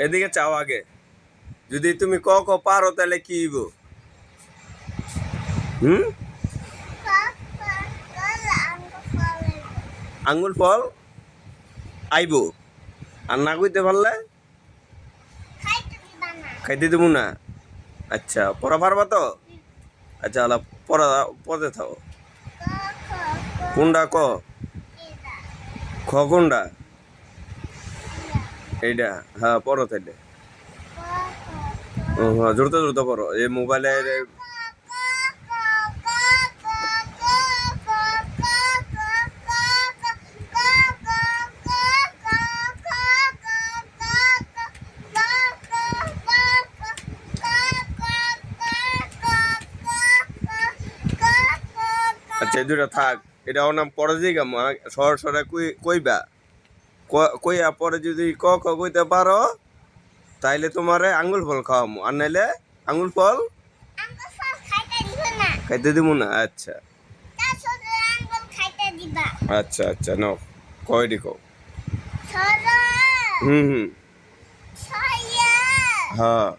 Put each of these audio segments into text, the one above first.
এদিকে চাও আগে। যদি তুমি ক ক পারো তাহলে কি হইব? হুম, আঙ্গুল ফল আইব। আর না কইতে পারলে খাইতে দেবো না। আচ্ছা, পড়া পারবা তো? আচ্ছা, আলা পড়া পড়ে থাও। কোনটা ক? খ কোনটা? এইটা? হ্যাঁ, পড়ো তাইলে। ও হ্যাঁ, জোরতে জোরতে পড়ো। এই মোবাইলে আচ্ছা, এই দুটা থাক। এটা ওর নাম পরে দিই গাম সর সরে কইবা। কইয়া পরে যদি ক খ কইতে পারো তাইলে তোমারে আঙ্গুল ফল খাওয়ামু, আর নাইলে আঙ্গুল ফল খাইতে দিব না। আচ্ছা আচ্ছা আচ্ছা, নাও কয়ডি কও। হুম হুম, হ্যাঁ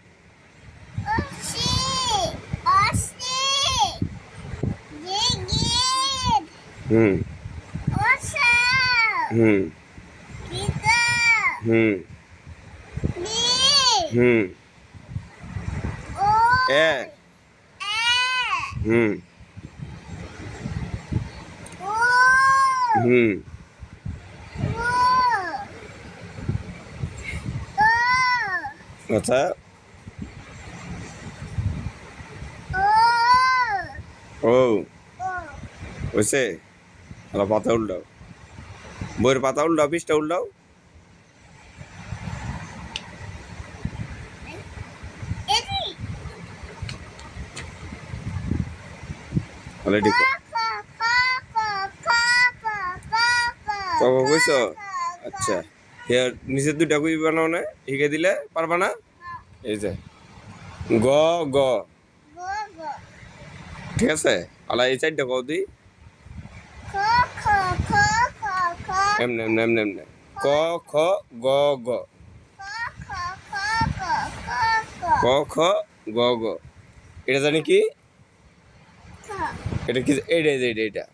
হুম হুম হুম হুম এ হুম হুম আচ্ছা ও হয়েছে। পাতা উল্টাও, বইয়ের পাতা উল্টাও, পৃষ্ঠা উল্টাও। অলরেডি কবে কইছ? আচ্ছা, হেয়ার নিচের দুইটা কই বানাও না, শিখে দিলে পারবা না। এই যে গ গ, ঠিক আছে। আলা এই চারটা কও দি। এমনে এমনে এমনে এমনে ক খ গ গ, ক খ গ গ। এটা জানি কি? এটা কি? এইটা এইটা এইটা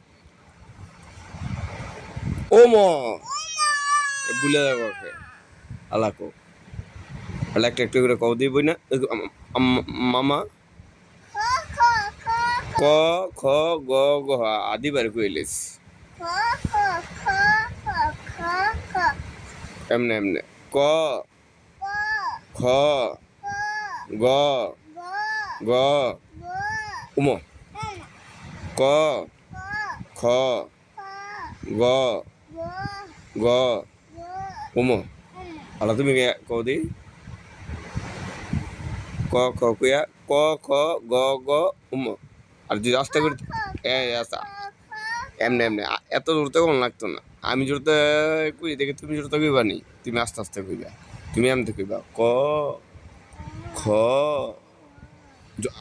ও ম ভুলে যাবো। আলা কো, আলা একটা একটা করে কও দিবই না। মামা ক খ গ গ আদি বার কইলিস। এমনে এমনে ক খ গ গ উম ক খ গ গ উম। আলা তুমি কও দি। ক খ কুয়া ক খ গ গ উম। আর যদি আস্তে করে এমনি এমনি এত জোরতে কোন লাগতো না। আমি জোরতে কই দেখে তুমি জোরতে কইবা নি, তুমি আস্তে আস্তে কইবা। তুমি এমনি কইবা ক খ,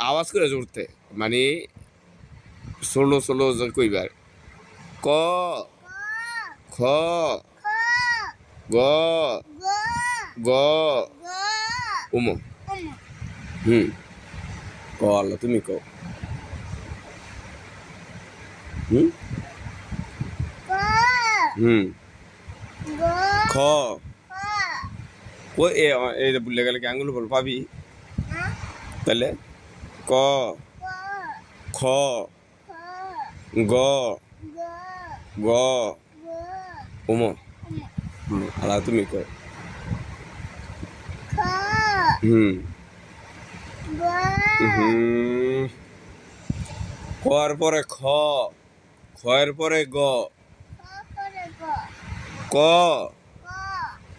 আওয়াজ করে জোরতে, মানে ষোলো ষোলো কইবার। ক খ গ গ উম। হুম, ক আল্লাহ তুমি কও। হুম হুম খ কই এই ভুলে গেলে কি আঙ্গুল বল পাবি? তাহলে ক খ গ গ উম। আল্লাহ তুমি কও। হুম হুম, খর পরে খ, খয়ের পরে গ, ক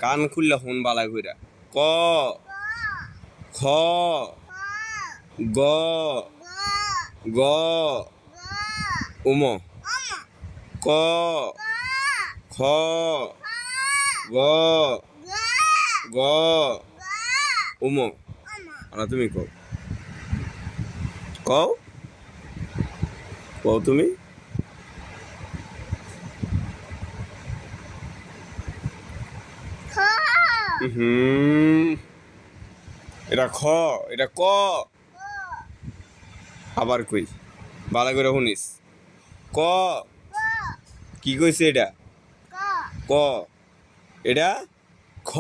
কান খুললে ফোন বালা কইরা। ক খ গ গ উম। ক খ গ গ উম। আল্লাহ তুমি কও। কও কও তুমি। হুম এটা খ, এটা ক। আবার কই, ভালো করে শুনিস। ক, কি কইছে এটা? ক। এটা খ,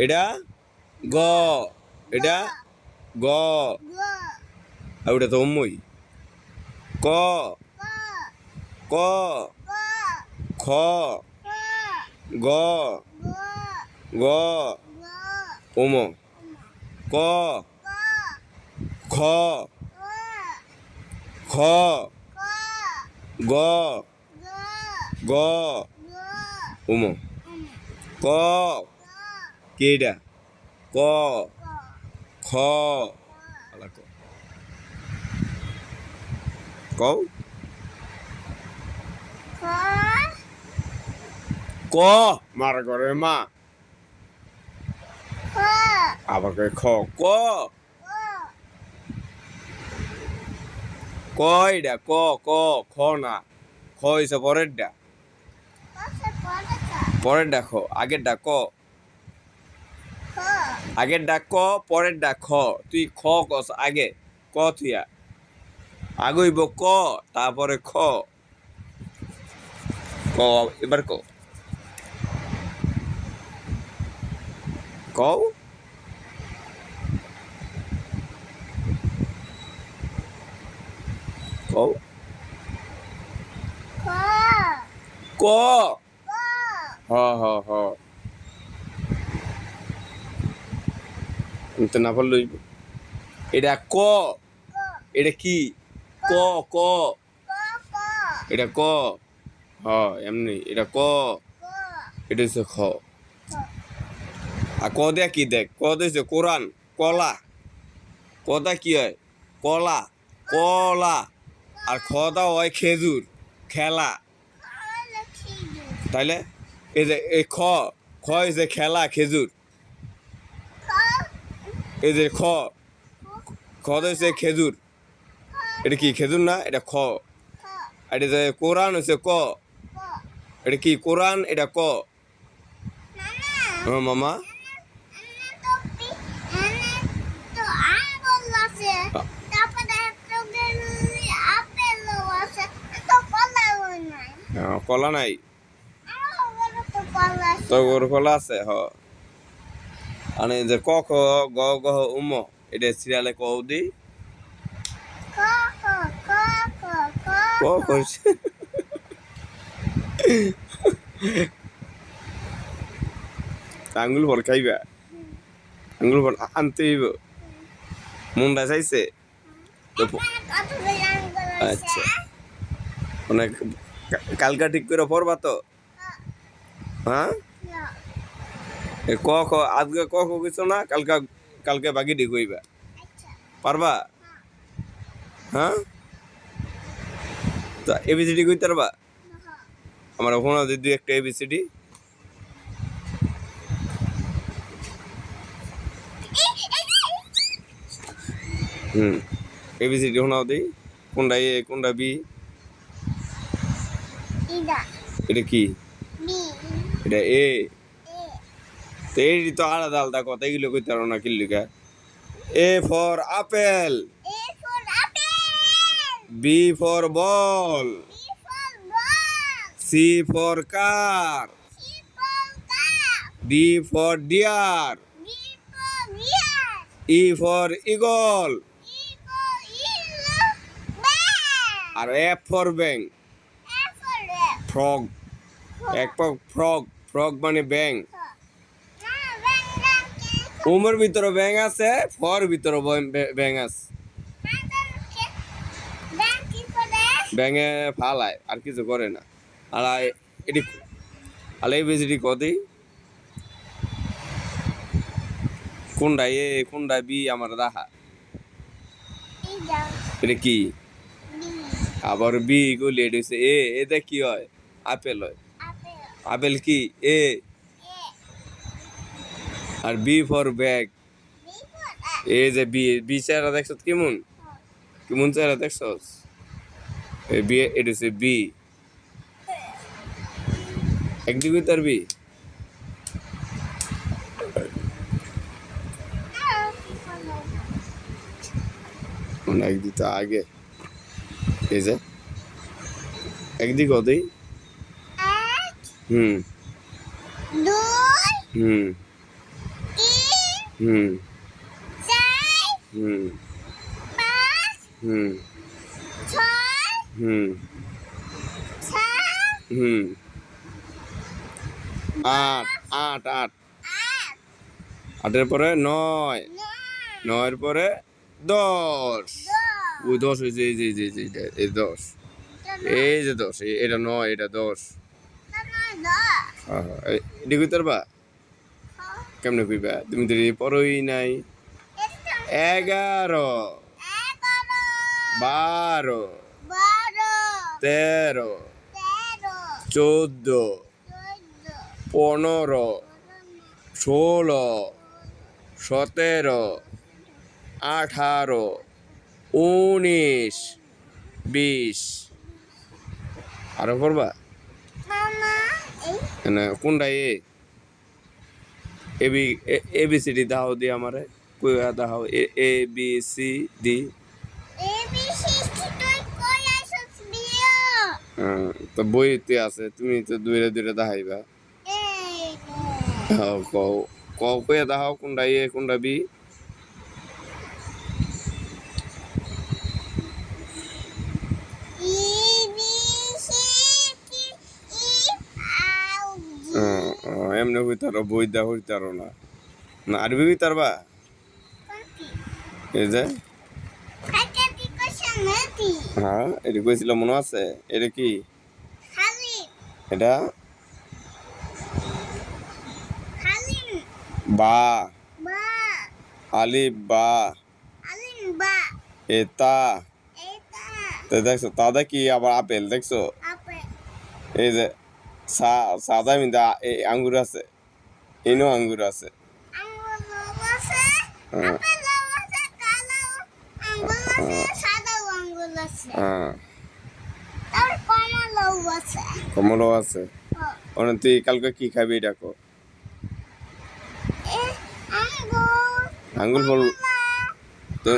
এটা গ, এটা গ। আর ওটা তো অম্মই। ক, ক, খ, গ, গ, ওম। ক, খ, খ, গ, গ, ওম। ক, কি এটা? ক, খ, আলা ক। কও। ক, মার ঘরে মা। আবার কয় খ, ক, ক এটা ক, ক, খ না। খ হইছে পরেরটা। পরেরটা খ, আগেরটা ক। আগেরটা ক, পরেরটা খ। তুই খ কস আগে, ক থুইয়া। আগইব ক, তারপরে খ। ক, এবার ক। কও। কও। ক। হ হ হ। তো না বললই। এটা ক, এটা কি? ক, ক। এটা ক। হ, এমনি এটা ক। এটা হচ্ছে খ। আর ক দেয়া কি দেখ? ক দিয়েছে কোরআন, কলা। কদা কি হয়? কলা, কলা। আর খদা হয় খেজুর, খেলা। তাইলে এই যে এই খ, খ হয়েছে খেলা, খেজুর। এই যে খ, খ হয়েছে খেজুর। এটা কি খেজুর না? এটা খ। আর এটা যে কোরআন হয়েছে ক। এটা কি কোরআন? এটা ক। হ্যাঁ মামা। হ্যাঁ, কলা নাই। তো ওর কলা আছে হ। মানে যে ক খ গ গ উম, এটা সিরিয়ালে কও দি। ক করছে। আঙ্গুল ভর খাইবা, আঙ্গুল ভর আনতে হইব। মুন্ডা চাইছে। আচ্ছা, মানে কালকা ঠিক করে পড়বা তো? হ্যাঁ, ক খ আজকে ক খ কিছু না, কালকা কালকে বাকি ঠিক হইবা। পারবা? হ্যাঁ, তা এবিসিডি কইতে পারবা? আমার ওখানে দুই একটা এবিসিডি। এবিসিডি শোনাও দিই। কোনটা এ, কোনটা বি? এটা কি? এটা এ। তো এই তো আলাদা আলাদা কথা, এগুলো কইতে পারো না কিল্লিকা। A for apple, B for ball, C for car, D for deer, E for eagle, আর এফ ফর ব্যাং। ফ্রগ, এক ফ্রগ, ফ্রগ মানে ব্যাং। উমের ভিতরে ব্যাং আছে, ফর ভিতরে ব্যাং আছে। ব্যাঙে ফালায়, আর কিছু করে না। আর এটি আলাই বেজিটি কদি কোনটা এ, কোনটা বি আমার দেখা। এটা কি? আবার বি গুলি এটা হচ্ছে এ। এটা কি হয়? আপেল হয়। আপেল কি? এ। আর বি ফর ব্যাগ। এ যে বি, বি চেহারা দেখছ কেমন? কেমন চেহারা দেখছ? বি, এটা হচ্ছে বি। একদিকে তার বি। এক দিতে আগে এই যে একদিক ওদেই এক হুম দুই হুম তিন হুম চার হুম পাঁচ হুম ছয় হুম সাত হুম আট আট আট আট আটের পরে নয় নয় নয়ের পরে 10 দশ ওই 10 হয়েছে এই যে এই 10 এই যে 10 এটা 9 এটা 10 এটি কইতে পারবা কেমনে কইবা তুমি তো পড়োই নাই 11 12 13 14 15 16 17 18 19 20 আরো পড়বা না কোনটা এবিসিডি দাও দি আমারে কইয়া দাও ABCD তো বইতে আছে তুমি তো দূরে দূরে দেখাইবা কও কও কইয়া দাও কোনটা কোনটা বি এমনি হইতারো বই দা হইতারো না না আরবি হইতারবা এই যে হ্যাঁ এটা কইছিল মনে আছে এটা কি এটা বা আলিফ বা এটা তো দেখছো তাদা কি আবার আপেল দেখছো এই যে সাদা মিন্দা আঙ্গুর আছে ইনো আঙ্গুর আছে কমলও আছে অনেক তুই কালকে কি খাবি এটা কো আঙ্গুর ফল তো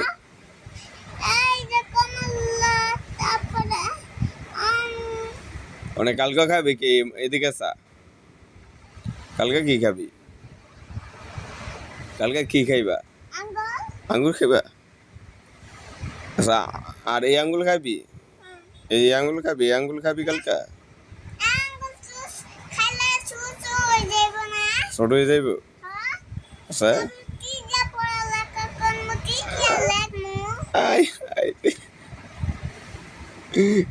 অনেক কালকে খাবি কি এদিকে আসা কালকে কি খাবি কালকে কি খাইবা আঙ্গুর খাইবা আচ্ছা আর এই আঙ্গুল খাবি এই আঙ্গুল খাবি কালকে ছোট হয়ে যাইব আচ্ছা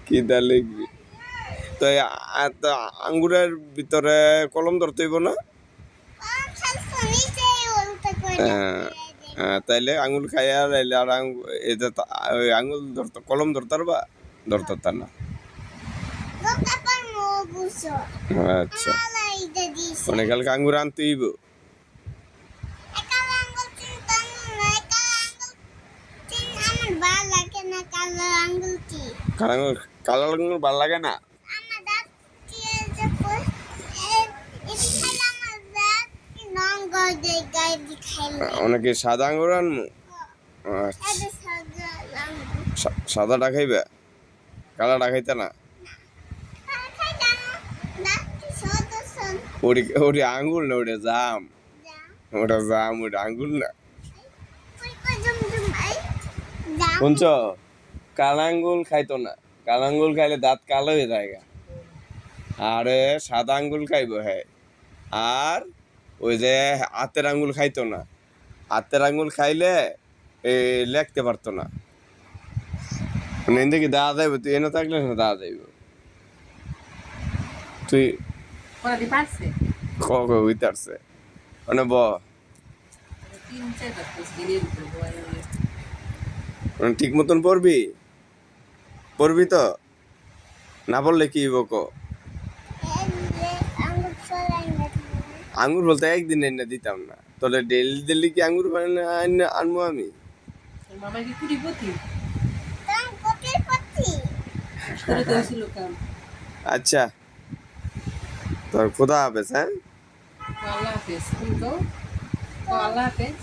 কি দা লিখবি তো আঙ্গুরের ভিতরে কলম ধরতে হইব না তাইলে আঙুল খাইয়া লাইলে আর আঙুল ধরতো কলম ধরতারবা ধরতার না আচ্ছা মানে কালকে আঙ্গুর আনতে হইব কালো আঙ্গুর ভাল লাগে না অনেকে সাদা আঙ্গুর আনমু সাদাটা খাইবে কালাটা খাইতে না ওটি আঙ্গুর না ওটা জাম ওটা আঙ্গুর না শুনছ কালাঙ্গুল খাইতো না কালাঙ্গুল খাইলে দাঁত কালো হয়ে যায় আরে সাদা আঙ্গুল খাইব হ্যাঁ আর ওই যে হাতের আঙ্গুল খাইতো না হাতের আঙ্গুল খাইলে লেখতে পারতো না মানে দেখি দাঁড়া যাইব তুই এনে থাকলে না দাঁড়া যাইব তুই হইতারছে মানে ঠিক মতন পড়বি তো না পড়লে কি হইব আঙ্গুর বলতে একদিন এনে দিতাম না তোরে ডেলি কি আঙ্গুর আনবো আমি আচ্ছা তোর খোদা হাফেজ হ্যাঁ আল্লাহ হাফেজ।